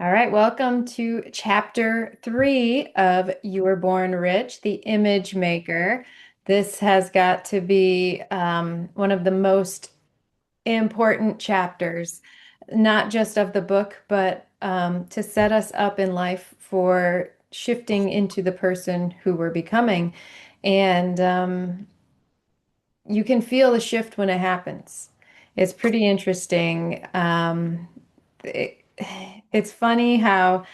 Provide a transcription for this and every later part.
All right, welcome to chapter 3 of You Were Born Rich, the Image Maker. This has got to be one of the most important chapters, not just of the book, but to set us up in life for shifting into the person who we're becoming. And you can feel the shift when it happens. It's pretty interesting. It, it's funny how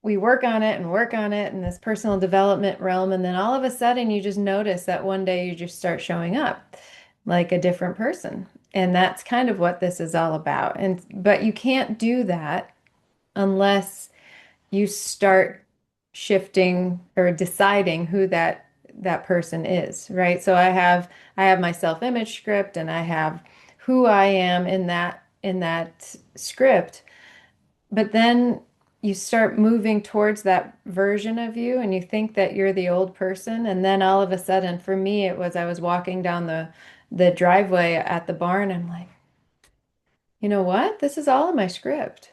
we work on it and work on it in this personal development realm, and then all of a sudden you just notice that one day you just start showing up like a different person. And that's kind of what this is all about. And but you can't do that unless you start shifting or deciding who that person is, right? So I have my self-image script and I have who I am in that script. But then you start moving towards that version of you and you think that you're the old person. And then all of a sudden, for me, it was I was walking down the driveway at the barn. I'm like, you know what? This is all in my script.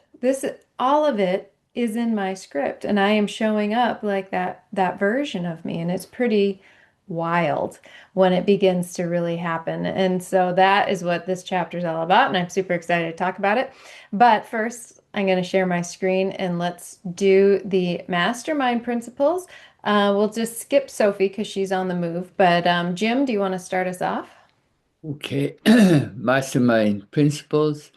All of it is in my script, and I am showing up like that version of me, and it's pretty wild when it begins to really happen. And so that is what this chapter is all about, and I'm super excited to talk about it. But first, I'm going to share my screen and let's do the mastermind principles. We'll just skip Sophie because she's on the move. But Jim, do you want to start us off? Okay, mastermind principles.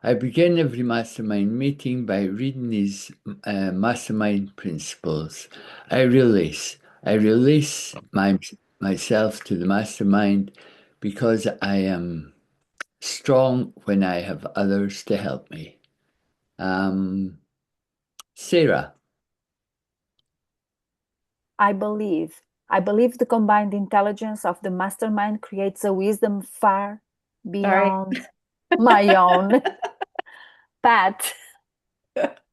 I begin every mastermind meeting by reading these mastermind principles. I release. I release myself to the mastermind because I am strong when I have others to help me. Um, Sarah, I believe. I believe the combined intelligence of the mastermind creates a wisdom far Sorry. beyond my own. Pat,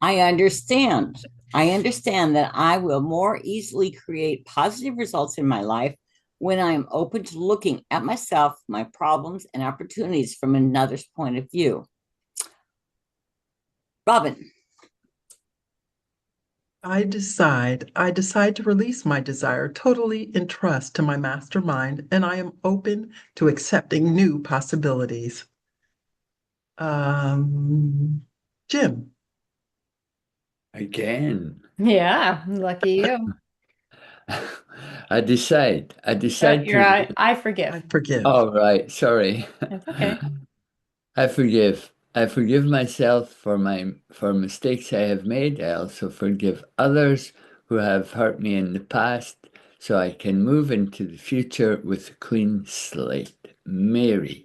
I understand. I understand that I will more easily create positive results in my life when I am open to looking at myself, my problems, and opportunities from another's point of view. Robin, I decide to release my desire totally in trust to my mastermind, and I am open to accepting new possibilities. Um, Jim, again. Yeah, lucky you. I decide. I decide You're to. right. I I forgive. forgive. Oh, right. Sorry. It's okay. I forgive. I forgive myself for mistakes I have made. I also forgive others who have hurt me in the past so I can move into the future with a clean slate. Mary.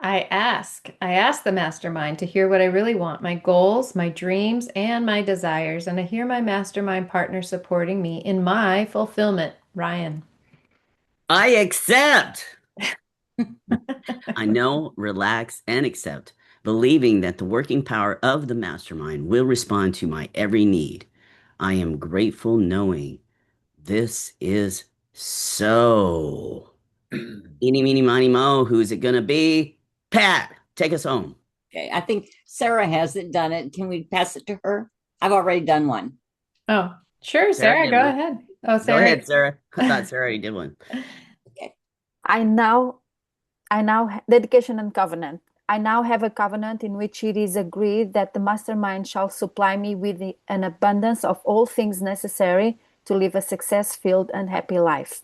I ask the mastermind to hear what I really want, my goals, my dreams, and my desires, and I hear my mastermind partner supporting me in my fulfillment. Ryan. I accept. I know, relax, and accept, believing that the working power of the mastermind will respond to my every need. I am grateful knowing this is so. Eeny, meeny, miny, mo. Who's it gonna be? Pat, take us home. okay, I think Sarah hasn't done it. Can we pass it to her? I've already done one. Oh, sure, Sarah Sarah, did go one. ahead. Oh, Go Sarah. ahead, Sarah. I thought Sarah already did one. Okay. I now dedication and covenant. I now have a covenant in which it is agreed that the mastermind shall supply me with an abundance of all things necessary to live a success-filled and happy life.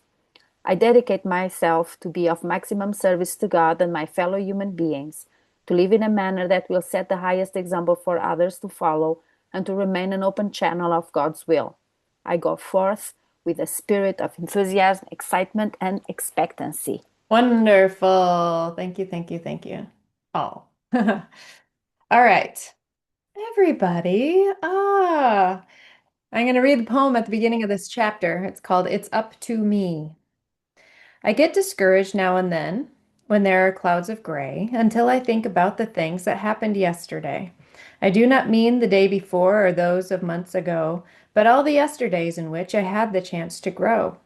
I dedicate myself to be of maximum service to God and my fellow human beings, to live in a manner that will set the highest example for others to follow, and to remain an open channel of God's will. I go forth with a spirit of enthusiasm, excitement, and expectancy. Wonderful. Thank you, thank you, thank you. Oh. All right. Everybody. I'm going to read the poem at the beginning of this chapter. It's called It's Up to Me. I get discouraged now and then when there are clouds of gray until I think about the things that happened yesterday. I do not mean the day before or those of months ago, but all the yesterdays in which I had the chance to grow.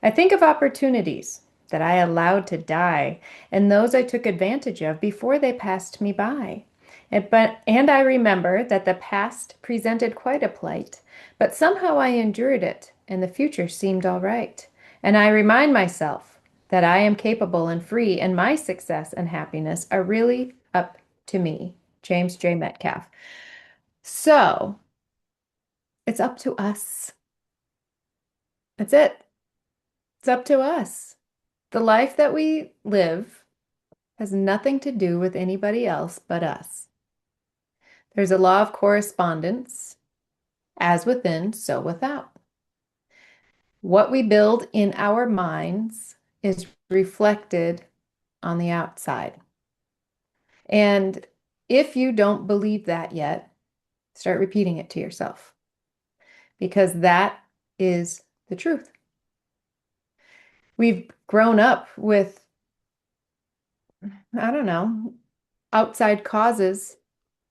I think of opportunities that I allowed to die and those I took advantage of before they passed me by. And I remember that the past presented quite a plight, but somehow I endured it, and the future seemed all right. And I remind myself that I am capable and free, and my success and happiness are really up to me. James J. Metcalf. So it's up to us. That's it. It's up to us. The life that we live has nothing to do with anybody else but us. There's a law of correspondence, as within, so without. What we build in our minds is reflected on the outside. And if you don't believe that yet, start repeating it to yourself because that is the truth. We've grown up with, I don't know, outside causes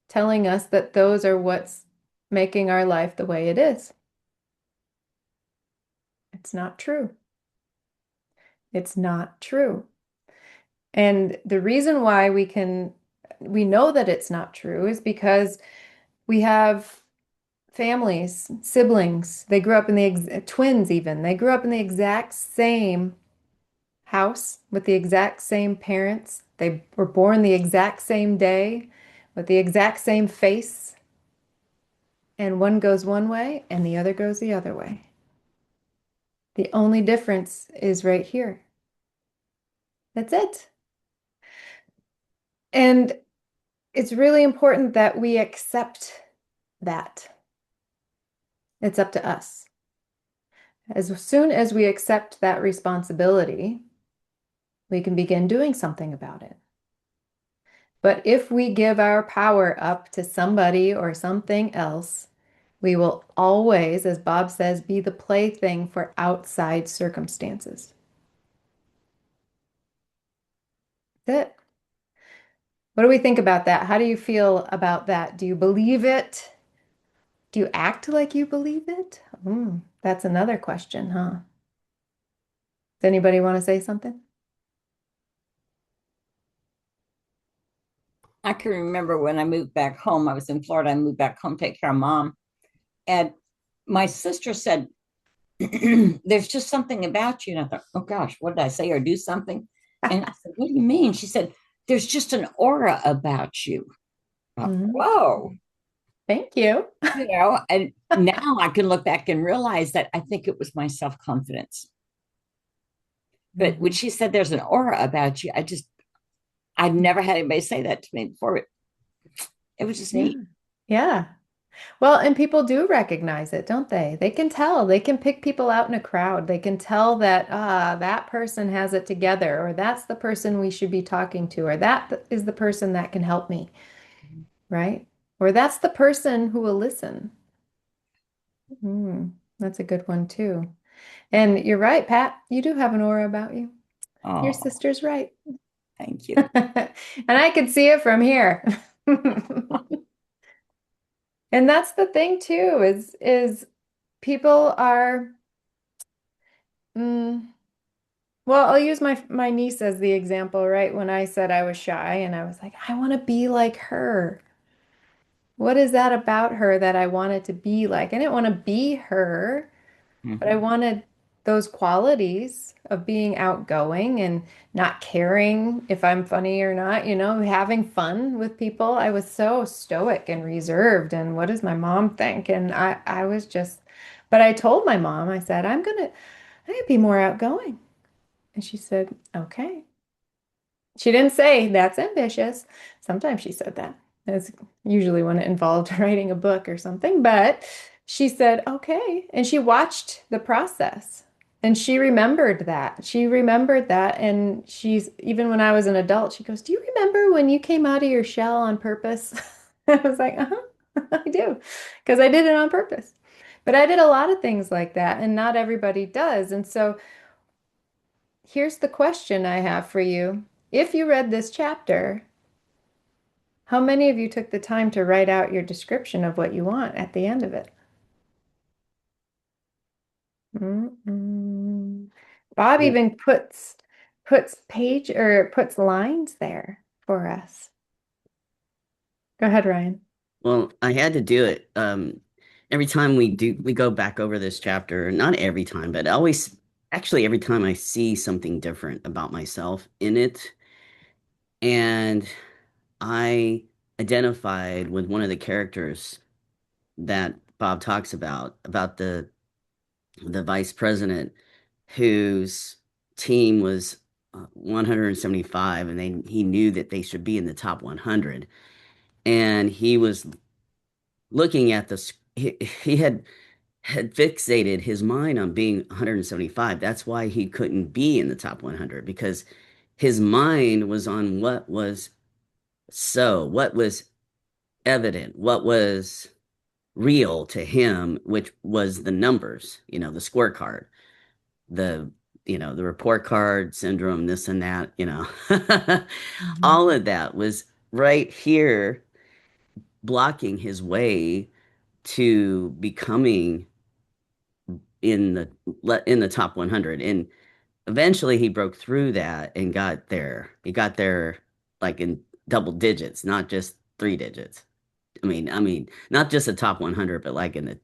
telling us that those are what's making our life the way it is. It's not true. It's not true. And the reason why we know that it's not true is because we have families, siblings, they grew up in the twins even, they grew up in the exact same house with the exact same parents. They were born the exact same day with the exact same face. And one goes one way and the other goes the other way. The only difference is right here. That's it. And it's really important that we accept that. It's up to us. As soon as we accept that responsibility, we can begin doing something about it. But if we give our power up to somebody or something else, we will always, as Bob says, be the plaything for outside circumstances. That's it. What do we think about that? How do you feel about that? Do you believe it? Do you act like you believe it? That's another question, huh? Does anybody want to say something? I can remember when I moved back home. I was in Florida. I moved back home to take care of mom. And my sister said, there's just something about you. And I thought, oh gosh, what did I say or do something? And I said, what do you mean? She said, there's just an aura about you. Thought, Mhm. whoa. Thank you. And now I can look back and realize that I think it was my self-confidence. But when she said there's an aura about you, I'd never had anybody say that to me before. It was just Yeah. neat. Yeah. Well, and people do recognize it, don't they? They can tell. They can pick people out in a crowd. They can tell that that person has it together, or that's the person we should be talking to, or that is the person that can help me, right? Or that's the person who will listen. That's a good one too. And you're right, Pat. You do have an aura about you. Your Oh, sister's right. thank you. And I can see it from here. And that's the thing too, is people are well, I'll use my niece as the example, right? When I said I was shy and I was like, I want to be like her. What is that about her that I wanted to be like? I didn't want to be her, but I Mhm. wanted those qualities of being outgoing and not caring if I'm funny or not, having fun with people. I was so stoic and reserved. And what does my mom think? And I was just, but I told my mom, I said, I'm gonna be more outgoing. And she said, okay. She didn't say that's ambitious. Sometimes she said that. That's usually when it involved writing a book or something. But she said, okay. And she watched the process and she remembered that. She remembered that. And even when I was an adult, she goes, do you remember when you came out of your shell on purpose? I was like, uh-huh, I do. Because I did it on purpose. But I did a lot of things like that, and not everybody does. And so here's the question I have for you. If you read this chapter, how many of you took the time to write out your description of what you want at the end of it? Mm-mm. Bob Yeah. even puts lines there for us. Go ahead, Ryan. Well, I had to do it. Every time we go back over this chapter, not every time, but always, actually, every time I see something different about myself in it. And I identified with one of the characters that Bob talks about the vice president whose team was 175, and he knew that they should be in the top 100. And he was looking at he had fixated his mind on being 175. That's why he couldn't be in the top 100, because his mind was on what was evident, what was real to him, which was the numbers, the scorecard, the the report card syndrome, this and that, Mhm. all of that was right here blocking his way to becoming in the top 100. And eventually he broke through that and got there. He got there like in double digits, not just three digits. I mean, not just the top 100, but like in the,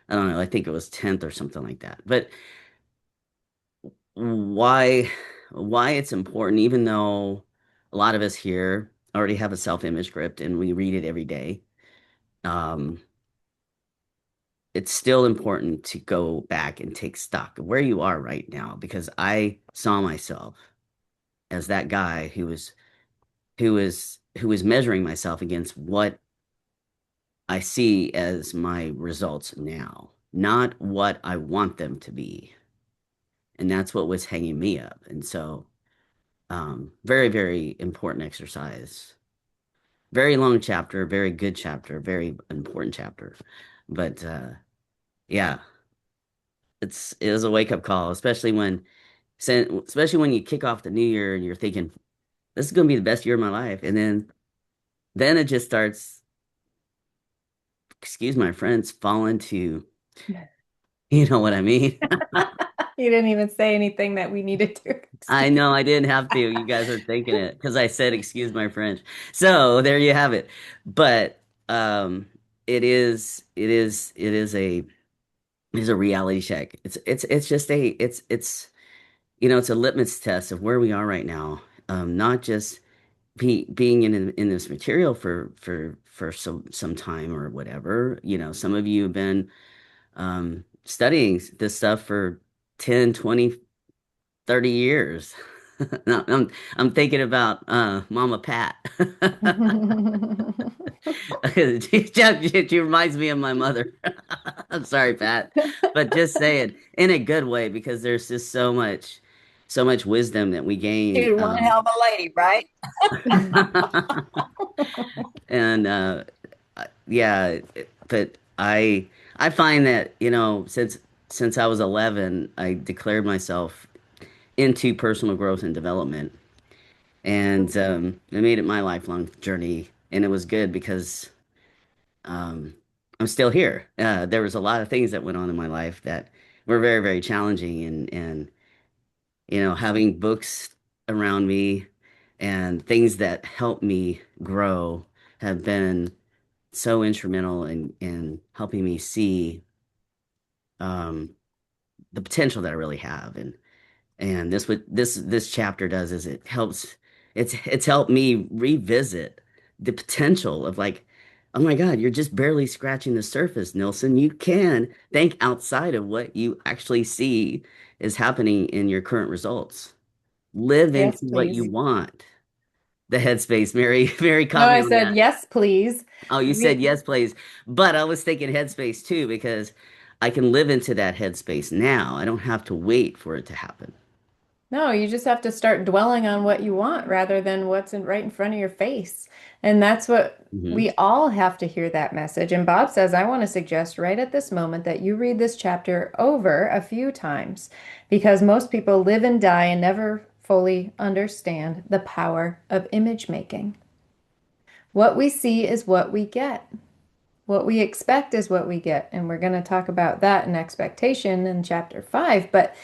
I don't know, I think it was 10th or something like that. But why why it's important, even though a lot of us here already have a self-image script and we read it every day, um, it's still important to go back and take stock of where you are right now, because I saw myself as that guy who was measuring myself against what I see as my results now, not what I want them to be. And that's what was hanging me up. And so, very, very important exercise. Very long chapter, very good chapter, very important chapter. But yeah, it was a wake up call, especially when you kick off the new year and you're thinking, this is going to be the best year of my life. And then it just starts, excuse my friends, fall into, you know what I mean? You didn't even say anything that we needed to. I know I didn't have to. You guys are thinking it because I said, excuse my French. So there you have it. But it is a reality check. It's just it's a litmus test of where we are right now. Not just being in this material for some time or whatever. Some of you have been studying this stuff for 10, 20, 30 years. No, I'm thinking about Mama Pat. She reminds me of my mother. I'm sorry, Pat, but just saying in a good way, because there's just so much wisdom that we gain. Dude, one hell of a lady, right? And yeah, but I find that, since I was 11, I declared myself into personal growth and development. And I made it my lifelong journey, and it was good because um, I'm still here. There was a lot of things that went on in my life that were very, very challenging, and having books around me and things that helped me grow have been so instrumental in helping me see um, the potential that I really have. And this what this chapter does is it's helped me revisit the potential of, like, oh my God, you're just barely scratching the surface, Nilsson. You can think outside of what you actually see is happening in your current results. Live Yes, into what you please. want. The headspace, Mary, Mary No, caught me I on said that. yes, please. Oh, you said We, yes, please. But I was thinking headspace too, because I can live into that headspace now. I don't have to wait for it to happen. no, you just have to start dwelling on what you want rather than right in front of your face. And that's what Hmm. we all have to hear that message. And Bob says, I want to suggest right at this moment that you read this chapter over a few times because most people live and die and never fully understand the power of image making. What we see is what we get. What we expect is what we get. And we're going to talk about that in expectation in chapter 5. But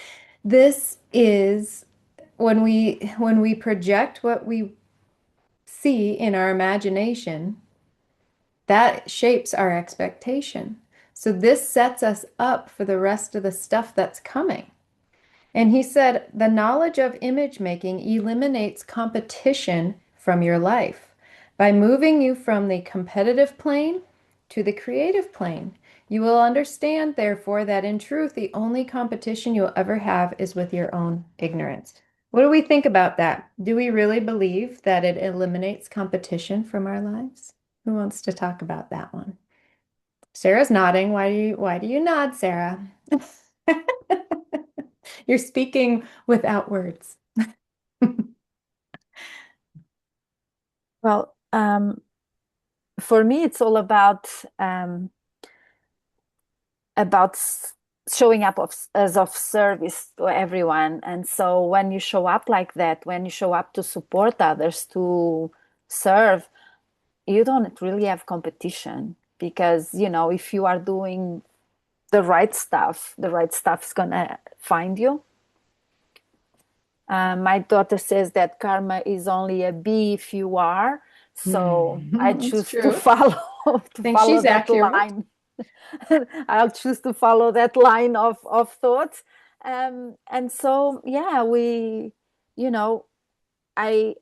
this is when we project what we see in our imagination, that shapes our expectation. So this sets us up for the rest of the stuff that's coming. And he said, the knowledge of image making eliminates competition from your life by moving you from the competitive plane to the creative plane. You will understand, therefore, that in truth, the only competition you'll ever have is with your own ignorance. What do we think about that? Do we really believe that it eliminates competition from our lives? Who wants to talk about that one? Sarah's nodding. Why do you nod, Sarah? You're speaking without words. Well, for me, it's all about showing up as of service to everyone. And so when you show up like that, when you show up to support others, to serve, you don't really have competition because, if you are doing the right stuff's gonna find you. My daughter says that karma is only a B if you are. So I It's choose to true. follow I think she's that accurate. line. I'll choose to follow that line of thought. And so yeah, I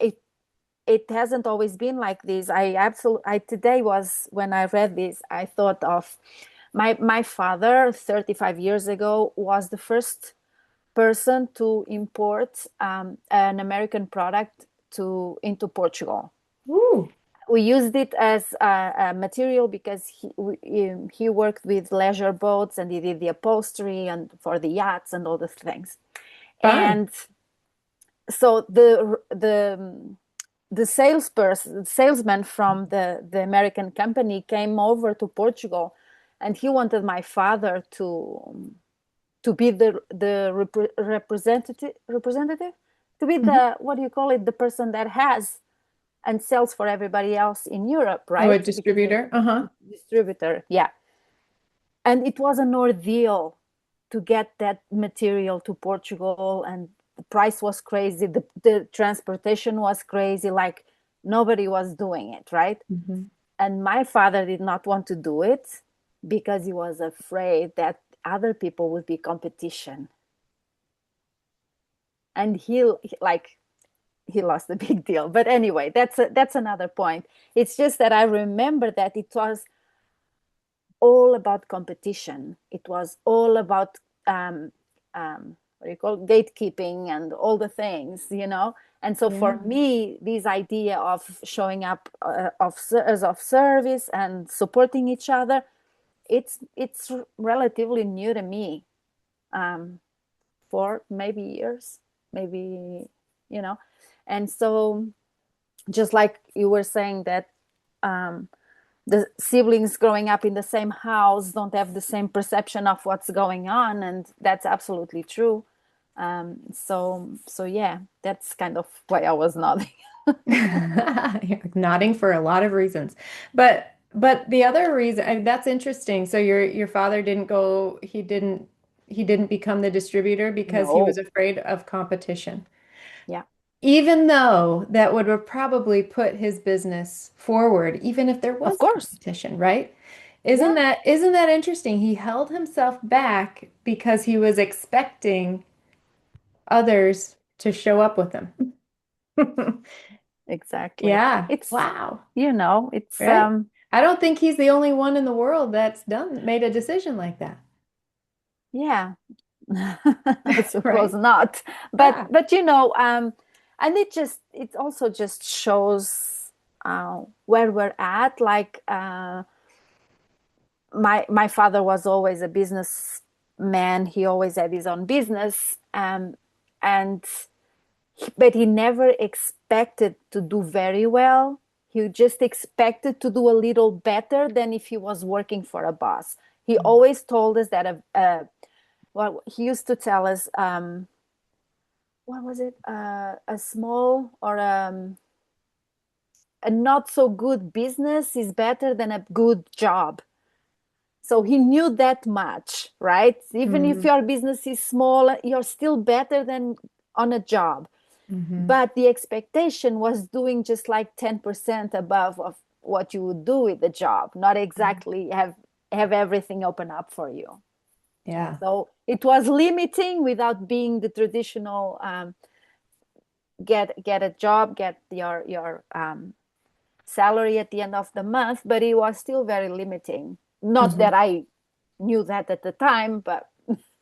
it hasn't always been like this. I today was when I read this, I thought of my father 35 years ago was the first person to import an American product into Portugal. Ooh, We used it as a material because he worked with leisure boats and he did the upholstery and for the yachts and all the things. fun. And so the salesman from the American company came over to Portugal, and he wanted my father to be the representative, to be Mhm. the, what do you call it, the person that has and sells for everybody else in Europe, Oh, a right? Because the distributor. Uh-huh. distributor, yeah. And it was an ordeal to get that material to Portugal, and the price was crazy. The transportation was crazy. Like nobody was doing it, right? Mhm. And my father did not want to do it because he was afraid that other people would be competition. And he lost a big deal. But anyway, that's another point. It's just that I remember that it was all about competition. It was all about what do you call it? Gatekeeping and all the things. And so Yeah. for me, this idea of showing up as of service and supporting each other, it's relatively new to me. For maybe years, maybe you know. And so, just like you were saying that the siblings growing up in the same house don't have the same perception of what's going on, and that's absolutely true. So yeah, that's kind of why I was nodding. You're nodding for a lot of reasons. But the other reason that's interesting. So your father didn't go, he didn't become the distributor because he was No. afraid of competition. Yeah. Even though that would have probably put his business forward, even if there Of was course. competition, right? Isn't Yeah. that interesting? He held himself back because he was expecting others to show up with him. Exactly. Yeah. It's Wow. it's Right. I don't think he's the only one in the world that's made a decision like that. yeah. I suppose Right? not. But Yeah. and it also just shows where we're at. Like my father was always a businessman. He always had his own business, and but he never expected to do very well. He just expected to do a little better than if he was working for a boss. He always told us that well, he used to tell us, what was it? A small or a not so good business is better than a good job. So he knew that much, right? Even if Mm-hmm. your business is small, you're still better than on a job. Mm-hmm. But the expectation was doing just like 10% above of what you would do with the job, not exactly have everything open up for you. Yeah. So it was limiting without being the traditional get a job, get your salary at the end of the month, but it was still very limiting. Not that I knew that at the time, but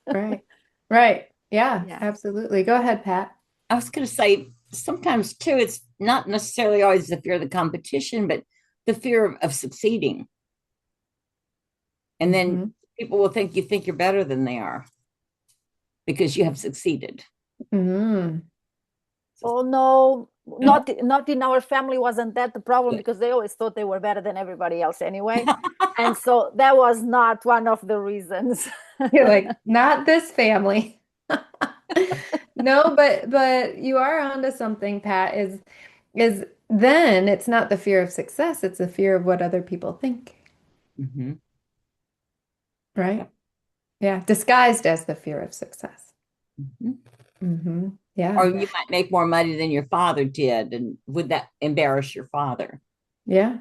Right. Right. Yeah, yeah. absolutely. Go ahead, Pat. I was going to say sometimes too, it's not necessarily always the fear of the competition, but the fear of succeeding. And then Mhm. people will think you think you're better than they are because you have succeeded. Mhm. Oh no, No? not in our family wasn't that the problem Good. because they always thought they were better than everybody else anyway. And so that was not one of the reasons. You're like, not this family. No, but you are onto something, Pat, is then it's not the fear of success, it's the fear of what other people think, Mm-hmm. right? Yeah, disguised as the fear of success. Mm-hmm. Yeah. Or you might make more money than your father did. And would that embarrass your father? Yeah.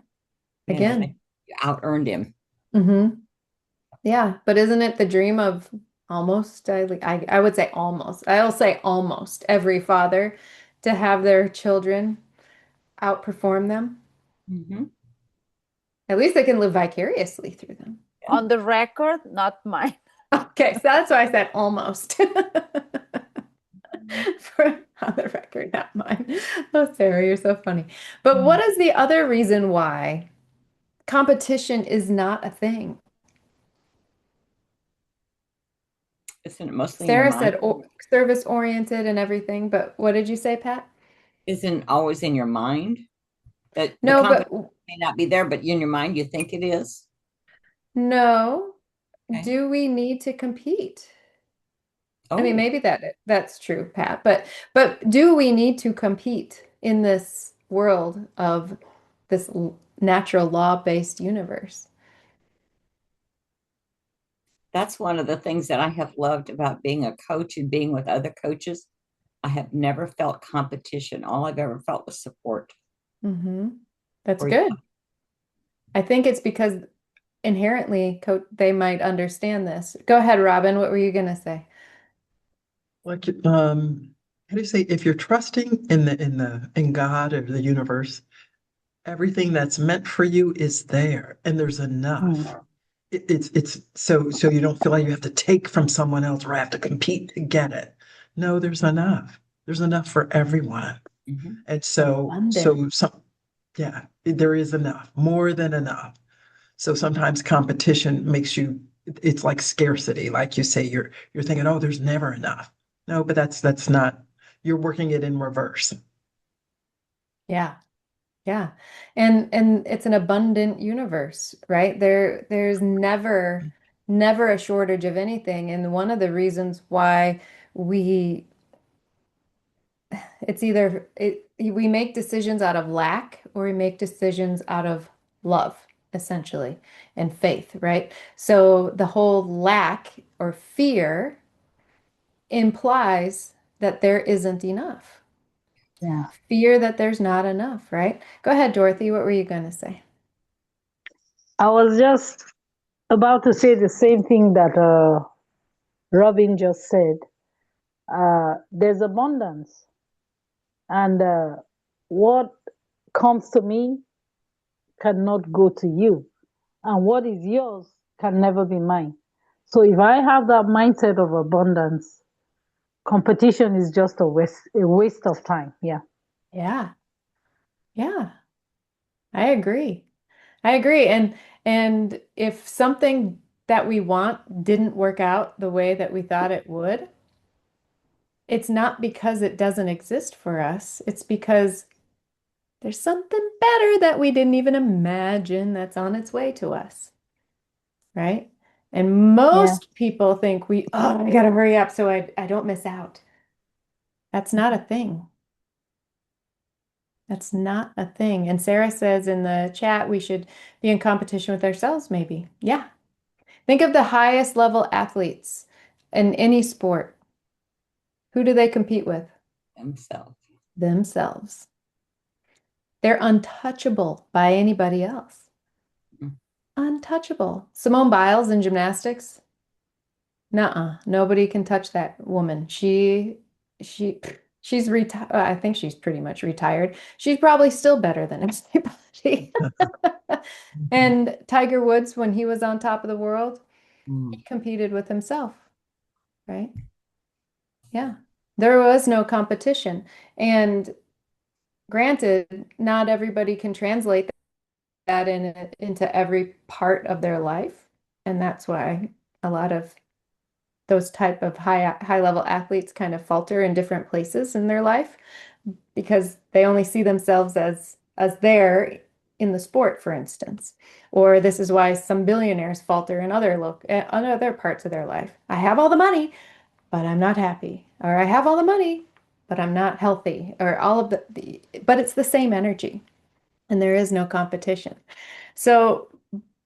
You know, like Again. you out earned him. Yeah, but isn't it the dream of almost, I would say almost. I'll say almost every father to have their children outperform them? Mm-hmm. At least they can live vicariously through them. On the record, not mine. Okay, so that's why I said almost. For on the record, not mine. Oh, Sarah, you're so funny. But what is the other reason why competition is not a thing? Isn't it mostly in your Sarah mind? said service oriented and everything, but what did you say, Pat? Isn't always in your mind that the No, but competition may not be there, but in your mind you think it is. no. Okay. Do we need to compete? I mean, Oh, maybe that's true, Pat, but do we need to compete in this world of this natural law-based universe? that's one of the things that I have loved about being a coach and being with other coaches. I have never felt competition. All I've ever felt was support hmm That's for each good. I think it's because inherently they might understand this. Go ahead, Robin. What were you gonna say? Like, how do you say, if you're trusting in God or the universe, everything that's meant for you is there and there's enough. It's so you don't feel like you have to take from someone else or have to compete to get it. No, there's enough. There's enough for everyone. other. And so yeah, there is enough, more than enough. So sometimes competition makes you, it's like scarcity. Like you say, you're thinking, oh, there's never enough. No, but that's not, you're working it in reverse. Yeah. Yeah. And it's an abundant universe, right? There's never a shortage of anything. And one of the reasons why we it's either we make decisions out of lack or we make decisions out of love, essentially, and faith, right? So the whole lack or fear implies that there isn't enough. Yeah. Fear that there's not enough, right? Go ahead, Dorothy. What were you going to say? I was just about to say the same thing that Robin just said. There's abundance, and what comes to me cannot go to you, and what is yours can never be mine. So if I have that mindset of abundance, competition is just a waste of time. Yeah. Yeah. Yeah. I agree. I agree. And if something that we want didn't work out the way that we thought it would, it's not because it doesn't exist for us. It's because there's something better that we didn't even imagine that's on its way to us, right? And Yeah. most people think I gotta hurry up so I don't miss out. That's not a thing. That's not a thing. And Sarah says in the chat we should be in competition with ourselves, maybe. Yeah. Think of the highest level athletes in any sport. Who do they compete with? Themselves. Themselves. They're untouchable by anybody else. Untouchable. Simone Biles in gymnastics. Nuh-uh. Nobody can touch that woman. She she's retired. I think she's pretty much retired. She's probably still better than anybody. And Tiger Woods, when he was on top of the world, he Mm. competed with himself, right? Yeah. There was no competition. And granted, not everybody can translate that into every part of their life. And that's why a lot of those type of high level athletes kind of falter in different places in their life because they only see themselves as there in the sport, for instance. Or this is why some billionaires falter in other parts of their life. I have all the money, but I'm not happy. Or I have all the money, but I'm not healthy. Or all of but it's the same energy and there is no competition. So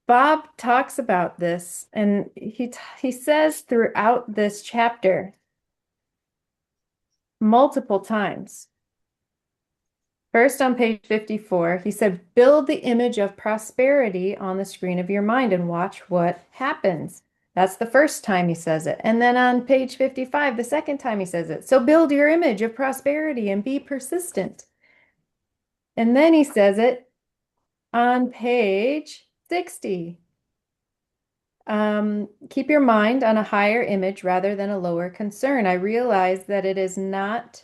Bob talks about this, and he says throughout this chapter multiple times. First, on page 54, he said, build the image of prosperity on the screen of your mind and watch what happens. That's the first time he says it. And then on page 55, the second time he says it. So build your image of prosperity and be persistent. And then he says it on page 60. Keep your mind on a higher image rather than a lower concern. I realize that it is not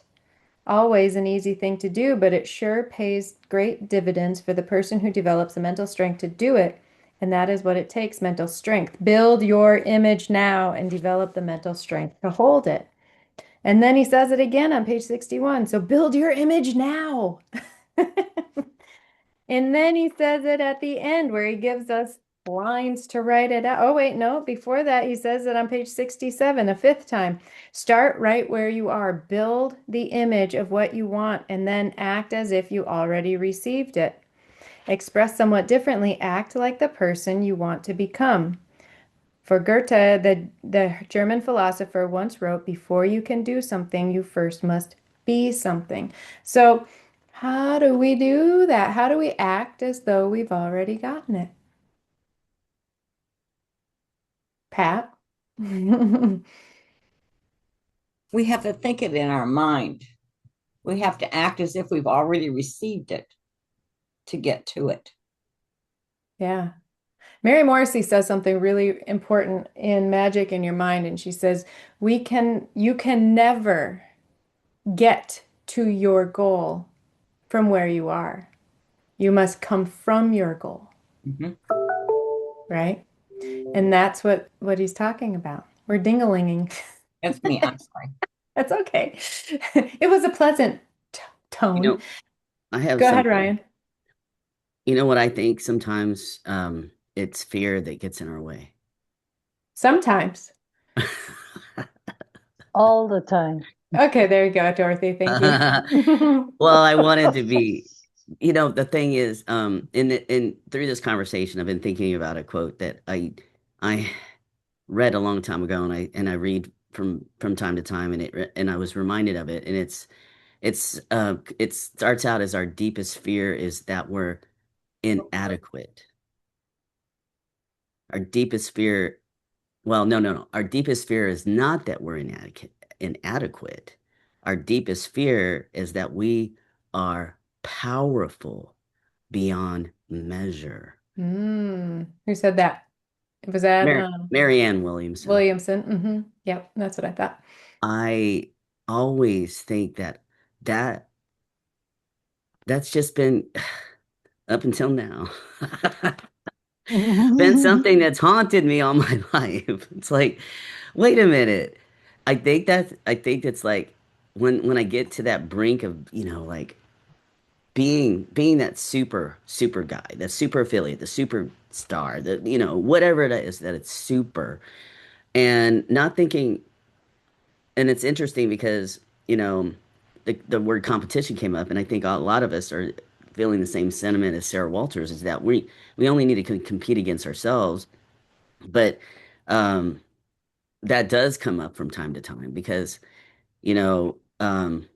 always an easy thing to do, but it sure pays great dividends for the person who develops the mental strength to do it. And that is what it takes, mental strength. Build your image now and develop the mental strength to hold it. And then he says it again on page 61. So build your image now. And then he says it at the end where he gives us lines to write it out. Oh, wait, no. Before that, he says it on page 67, a fifth time. Start right where you are. Build the image of what you want and then act as if you already received it. Express somewhat differently. Act like the person you want to become. For Goethe, the German philosopher, once wrote, before you can do something, you first must be something. So, how do we do that? How do we act as though we've already gotten it? Pat? We have to think it in our mind. We have to act as if we've already received it to get to it. Yeah. Mary Morrissey says something really important in Magic in Your Mind, and she says, you can never get to your goal from where you are. You must come from your goal, Mhm. right? And that's what he's talking about. We're ding-a-linging. That's me. I'm sorry. That's okay. It was a pleasant You tone. know, I have Go ahead, something. Ryan. You know what I think sometimes it's fear that gets in our way. Sometimes. All the time. Okay, there you go, Dorothy. Thank you. Well, I wanted to be, the thing is, in through this conversation, I've been thinking about a quote that I read a long time ago, and I read from time to time, and I was reminded of it, and it starts out as our deepest fear is that we're inadequate. Our deepest fear, well, no, no, no. Our deepest fear is not that we're inadequate. Our deepest fear is that we are powerful beyond measure. Who said that? Was that Marianne Williamson. Williamson? Yep, that's what I thought. I always think that that's just been up until now. Been something that's haunted me all my life. It's like, wait a minute. I think it's like when I get to that brink of, like being that super guy, that super affiliate, the super star, the whatever it is that it's super and not thinking. And it's interesting because, the word competition came up, and I think a lot of us are feeling the same sentiment as Sarah Walters, is that we only need to compete against ourselves. But um, that does come up from time to time because, you know, um,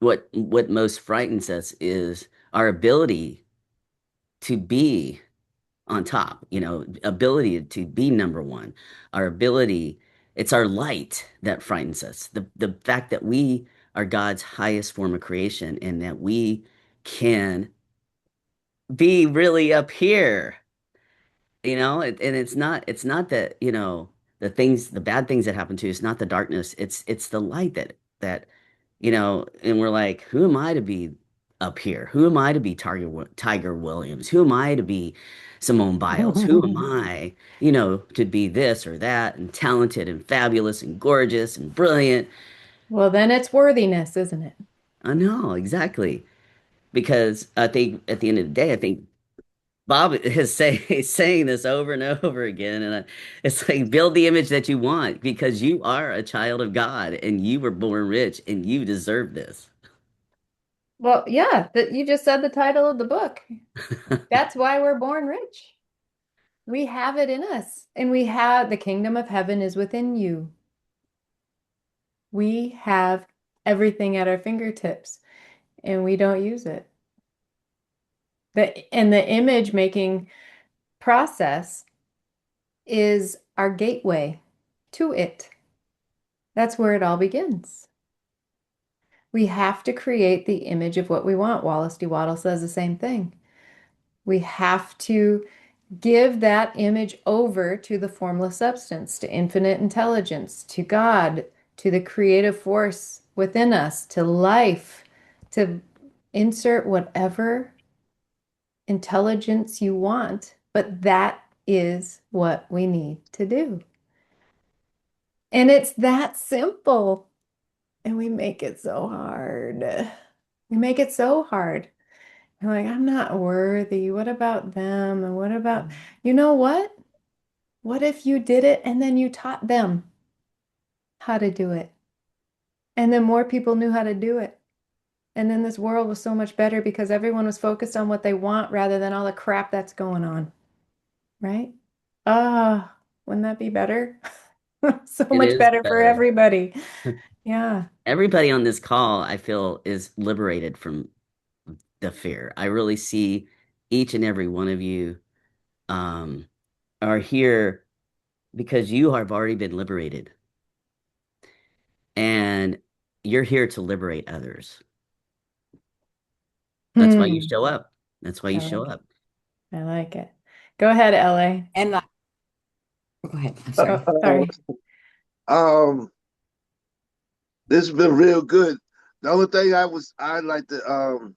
what most frightens us is our ability to be on top, ability to be number one, our ability, it's our light that frightens us. The fact that we are God's highest form of creation and that we can be really up here, and it's not that, the bad things that happen to us, not the darkness, it's the light that, and we're like, who am I to be up here? Who am I to be Tiger Williams? Who am I to be Simone Biles? Who am I, to be this or that and talented and fabulous and gorgeous and brilliant? Well, then it's worthiness, isn't it? I know, exactly. Because I think at the end of the day, I think Bob is saying this over and over again, and it's like build the image that you want because you are a child of God and you were born rich and you deserve this. Well, yeah, that you just said the title of the book. That's why we're born rich. We have it in us, and we have the kingdom of heaven is within you. We have everything at our fingertips, and we don't use it. The image making process is our gateway to it. That's where it all begins. We have to create the image of what we want. Wallace D. Waddle says the same thing. We have to give that image over to the formless substance, to infinite intelligence, to God, to the creative force within us, to life, to insert whatever intelligence you want. But that is what we need to do. And it's that simple. And we make it so hard. We make it so hard. You're like, I'm not worthy. What about them? And what about, you know what? What if you did it and then you taught them how to do it? And then more people knew how to do it. And then this world was so much better because everyone was focused on what they want rather than all the crap that's going on. Right? Ah, wouldn't that be better? So It much is better for better. everybody. Yeah. Everybody on this call, I feel, is liberated from the fear. I really see each and every one of you um, are here because you have already been liberated and you're here to liberate others. That's why you Hmm. show up. That's why I you show like it. up. I like it. Go ahead, LA. And go ahead. I'm Oh, sorry. sorry. Um, this has been real good. The only thing I'd like to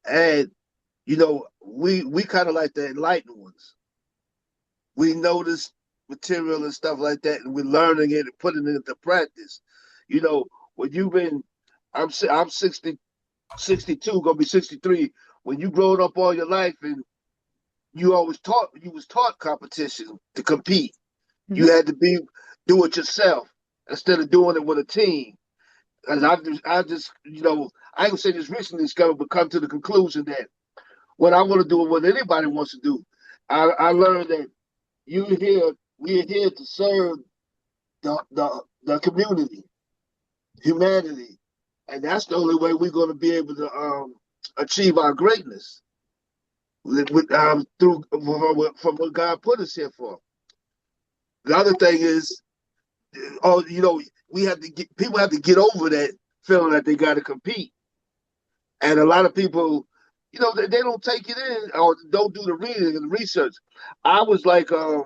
add, we kind of like the enlightened ones. We know this material and stuff like that, and we're learning it and putting it into practice. When you've been, I'm 60, 62, gonna be 63. When you growing up all your life and you was taught competition to compete. You Mhm. had to do it yourself instead of doing it with a team. And I ain't gonna say this recently discovered, but come to the conclusion that what I want to do and what anybody wants to do, I learned that we're here to serve the community, humanity, and that's the only way we're going to be able to achieve our greatness through from what God put us here for. The other thing is, oh, we have to get people have to get over that feeling that they got to compete, and a lot of people, they don't take it in or don't do the reading and the research. I was like, I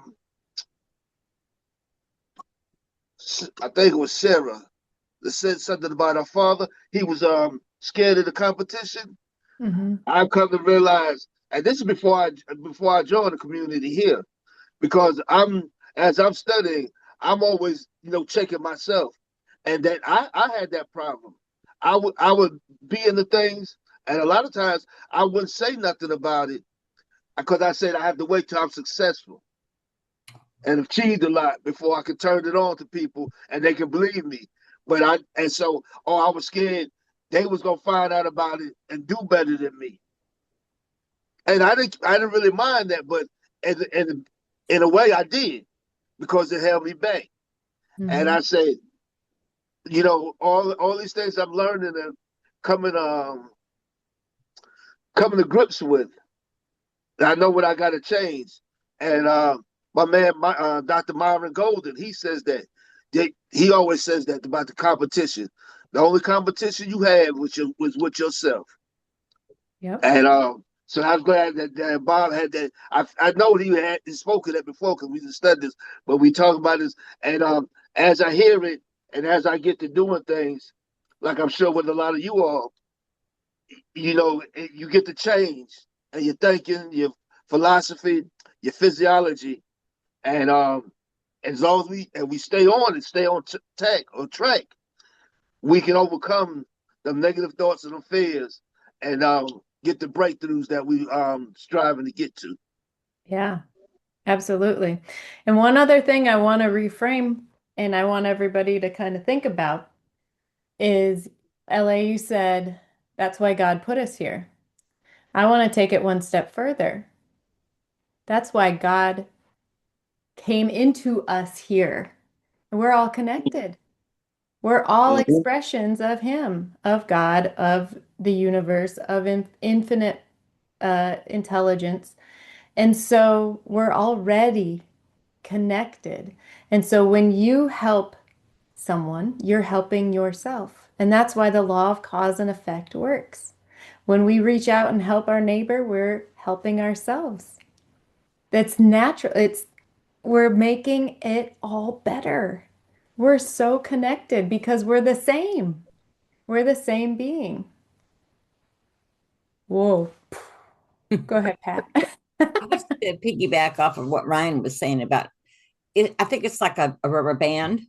think it was Sarah that said something about her father. He was scared of the competition. Mhm. I've come to realize, and this is before I joined the community here, because as I'm studying, I'm always checking myself, and that I had that problem. I would be in the things, and a lot of times I wouldn't say nothing about it because I said I have to wait till I'm successful and achieved a lot before I could turn it on to people and they can believe me. I was scared they was gonna find out about it and do better than me. And I didn't really mind that, but in a way I did because it held me back. And Mhm. I said, all these things I'm learning and coming coming to grips with. I know what I got to change. And my man, Dr. Myron Golden, he says that. He always says that about the competition. The only competition you have was with yourself. Yep. And so I was glad that Bob had that. I know he spoken that before because we just studied this, but we talk about this. And as I hear it and as I get to doing things, like I'm sure with a lot of you all, you get to change and your thinking, your philosophy, your physiology, and as long as we stay on and stay on track, we can overcome the negative thoughts and the fears, and get the breakthroughs that we striving to get to. Yeah, absolutely. And one other thing I want to reframe and I want everybody to kind of think about is, LA, you said that's why God put us here. I want to take it one step further. That's why God came into us here. And we're all connected. We're all Mm-hmm. expressions of Him, of God, of the universe, of infinite intelligence. And so we're already connected. And so when you help someone, you're helping yourself. And that's why the law of cause and effect works. When we reach out and help our neighbor, we're helping ourselves. That's natural. We're making it all better. We're so connected because we're the same. We're the same being. Whoa. Go ahead, Pat. I was to piggyback off of what Ryan was saying about it. I think it's like a rubber band.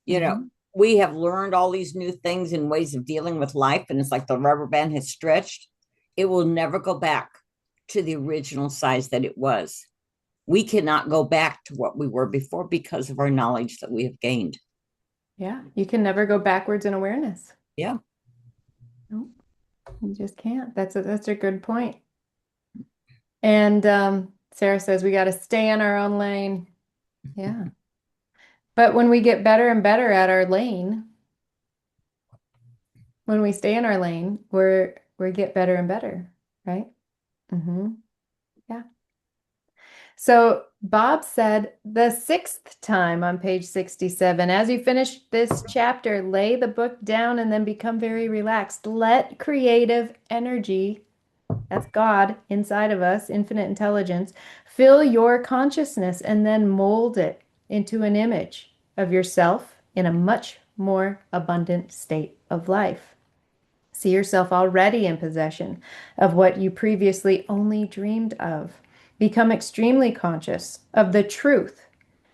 You know, we have learned all these new things and ways of dealing with life, and it's like the rubber band has stretched. It will never go back to the original size that it was. We cannot go back to what we were before because of our knowledge that we have gained. Yeah, you can never go backwards in awareness. Yeah. Nope, you just can't. That's a good point. And Sarah says we got to stay in our own lane. Yeah. But when we get better and better at our lane, when we stay in our lane, we get better and better, right? Yeah. So Bob said the sixth time on page 67, as you finish this chapter, lay the book down and then become very relaxed. Let creative energy, that's God inside of us, infinite intelligence, fill your consciousness and then mold it into an image of yourself in a much more abundant state of life. See yourself already in possession of what you previously only dreamed of. Become extremely conscious of the truth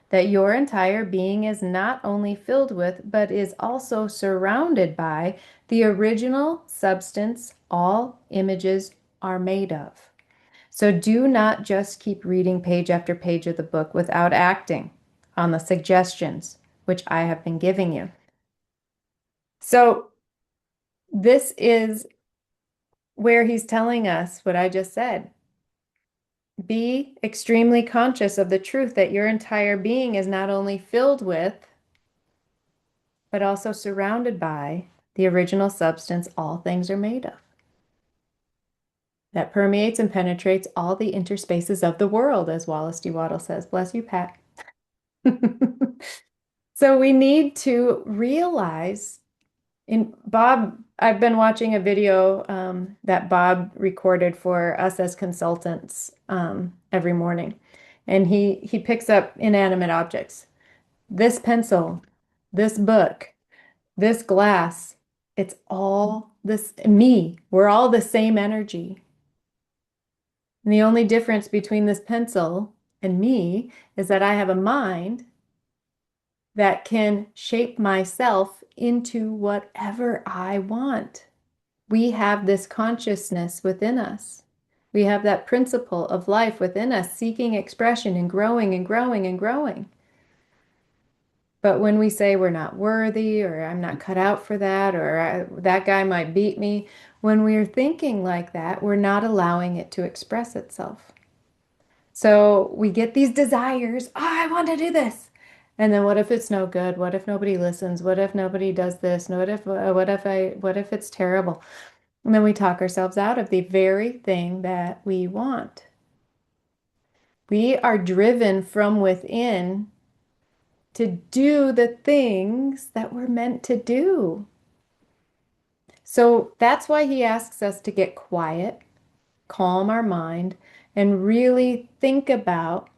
that your entire being is not only filled with, but is also surrounded by the original substance all images are made of. So do not just keep reading page after page of the book without acting on the suggestions which I have been giving you. So this is where he's telling us what I just said. Be extremely conscious of the truth that your entire being is not only filled with, but also surrounded by the original substance all things are made of. That permeates and penetrates all the interspaces of the world, as Wallace D. Waddell says. Bless you, Pat. So we need to realize I've been watching a video that Bob recorded for us as consultants every morning. And he picks up inanimate objects. This pencil, this book, this glass, it's all this me. We're all the same energy. And the only difference between this pencil and me is that I have a mind that can shape myself into whatever I want. We have this consciousness within us. We have that principle of life within us, seeking expression and growing and growing and growing. But when we say we're not worthy, or I'm not cut out for that, or that guy might beat me, when we're thinking like that, we're not allowing it to express itself. So we get these desires. Oh, I want to do this. And then what if it's no good? What if nobody listens? What if nobody does this? What if it's terrible? And then we talk ourselves out of the very thing that we want. We are driven from within to do the things that we're meant to do. So that's why he asks us to get quiet, calm our mind, and really think about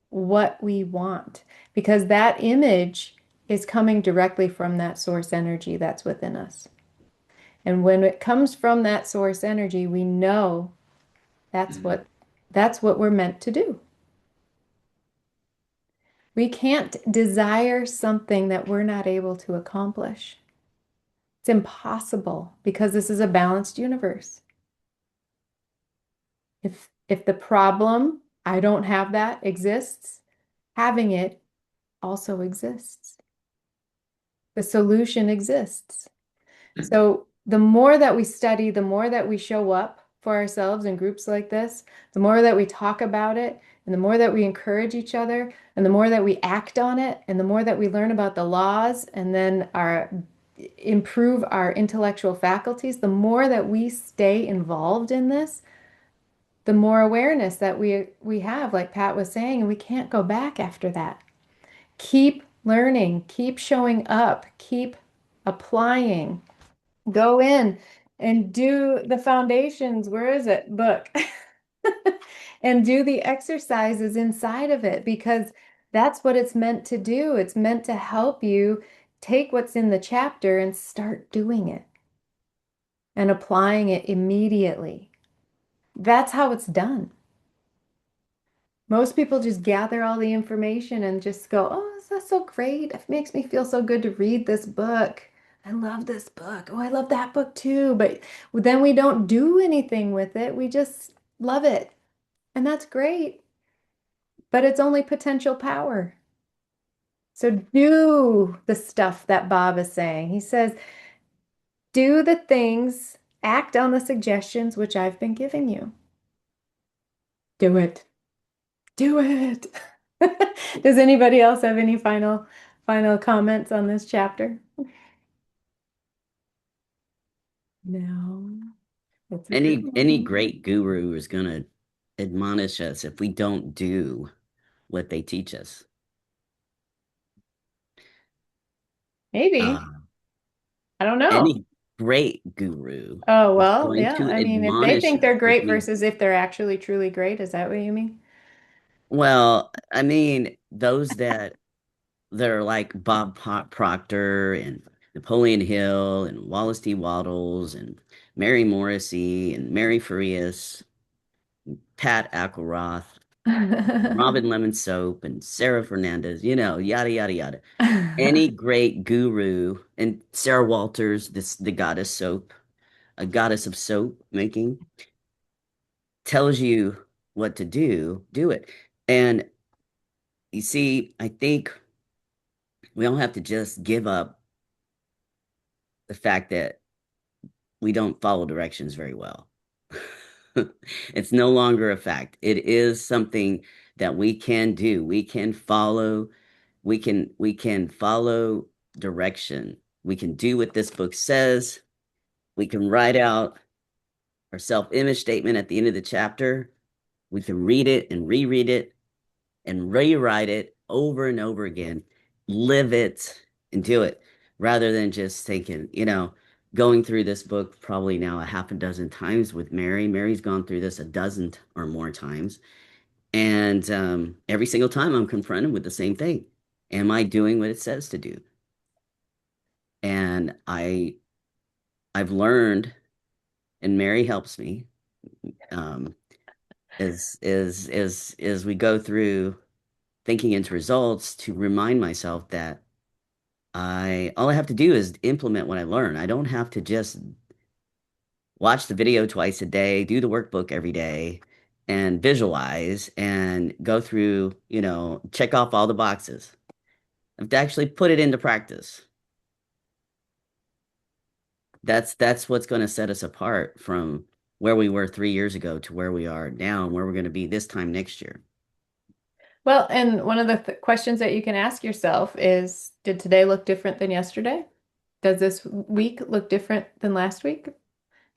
what we want, because that image is coming directly from that source energy that's within us. And when it comes from that source energy, we know that's what that's what we're meant to do. We can't desire something that we're not able to accomplish. It's impossible because this is a balanced universe. If the problem, I don't have that, exists, having it also exists. The solution exists. So the more that we study, the more that we show up for ourselves in groups like this, the more that we talk about it, and the more that we encourage each other, and the more that we act on it, and the more that we learn about the laws and then improve our intellectual faculties, the more that we stay involved in this, the more awareness that we have, like Pat was saying, and we can't go back after that. Keep learning, keep showing up, keep applying. Go in and do the foundations, where is it? Book. And do the exercises inside of it because that's what it's meant to do. It's meant to help you take what's in the chapter and start doing it and applying it immediately. That's how it's done. Most people just gather all the information and just go, oh, that's so great. It makes me feel so good to read this book. I love this book. Oh, I love that book too. But then we don't do anything with it. We just love it. And that's great. But it's only potential power. So do the stuff that Bob is saying. He says, do the things, act on the suggestions which I've been giving you. Do it. Do it. Does anybody else have any final comments on this chapter? No. It's a good Any one. great guru is going to admonish us if we don't do what they teach us. Maybe. Uh, I don't know. any great guru Oh, is well, going yeah. to I mean, if they admonish think us they're if great we, versus if they're actually truly great, is that what you mean? well, I mean, those that are like Bob Proctor and Napoleon Hill and Wallace D. Waddles and Mary Morrissey and Mary Farias, Pat Ackleroth, Robin Lemon Soap and Sarah Fernandez, yada, yada, yada. Any great guru and Sarah Walters, the goddess soap, a goddess of soap making, tells you what to do it. And you see, I think we don't have to just give up the fact that we don't follow directions very well. It's no longer a fact. It is something that we can do. We can follow direction. We can do what this book says. We can write out our self-image statement at the end of the chapter. We can read it and reread it and rewrite it over and over again, live it and do it rather than just thinking, going through this book probably now a half a dozen times with Mary. Mary's gone through this a dozen or more times. And every single time I'm confronted with the same thing. Am I doing what it says to do? And I've learned, and Mary helps me, um, is we go through thinking into results to remind myself that all I have to do is implement what I learn. I don't have to just watch the video twice a day, do the workbook every day, and visualize and go through, check off all the boxes. I have to actually put it into practice. That's what's going to set us apart from where we were 3 years ago to where we are now and where we're going to be this time next year. Well, and one of the th questions that you can ask yourself is, did today look different than yesterday? Does this week look different than last week?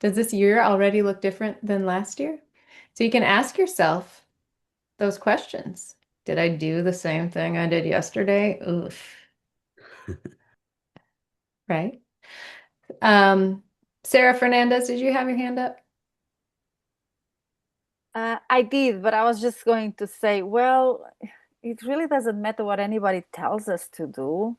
Does this year already look different than last year? So you can ask yourself those questions. Did I do the same thing I did yesterday? Oof. Right? Sarah Fernandez, did you have your hand up? I did, but I was just going to say, well, it really doesn't matter what anybody tells us to do.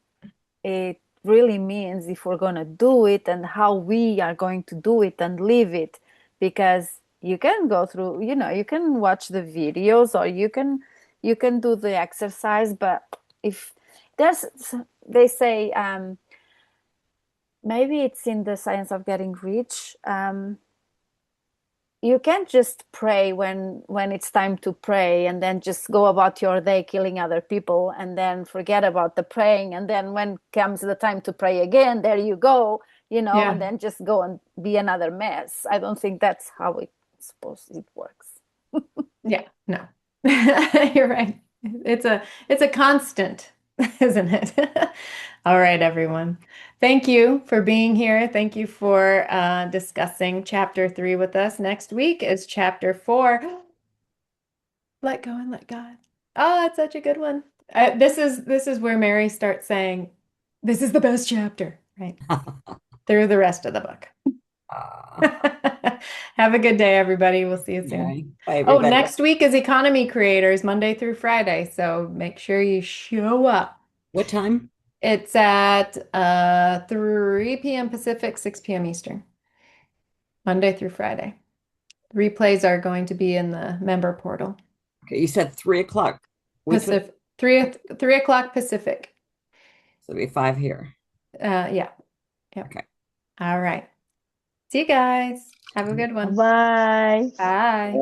It really means if we're going to do it and how we are going to do it and live it. Because you can go through, you can watch the videos or you can do the exercise, but if there's, they say, maybe it's in the Science of Getting Rich. You can't just pray when it's time to pray and then just go about your day killing other people and then forget about the praying, and then when comes the time to pray again, there you go, Yeah. and then just go and be another mess. I don't think that's how it works. Yeah, no. You're right. It's a constant, isn't it? All right, everyone. Thank you for being here. Thank you for discussing chapter 3 with us. Next week is chapter 4. Let go and let God. Oh, it's such a good one. This is where Mary starts saying, "This is the best chapter," right? Through the rest of the book. Have a good day, everybody. We'll see you soon. Okay. Bye, Oh, everybody. next week is Economy Creators, Monday through Friday. So make sure you show up. What time? It's at 3 p.m. Pacific, 6 p.m. Eastern, Monday through Friday. Replays are going to be in the member portal. Okay, you said 3 o'clock. Pacific, 3 o'clock Pacific. So it'll be 5 here. Yeah. Yep. Okay. All right. See you guys. Have a good one. Bye. Bye.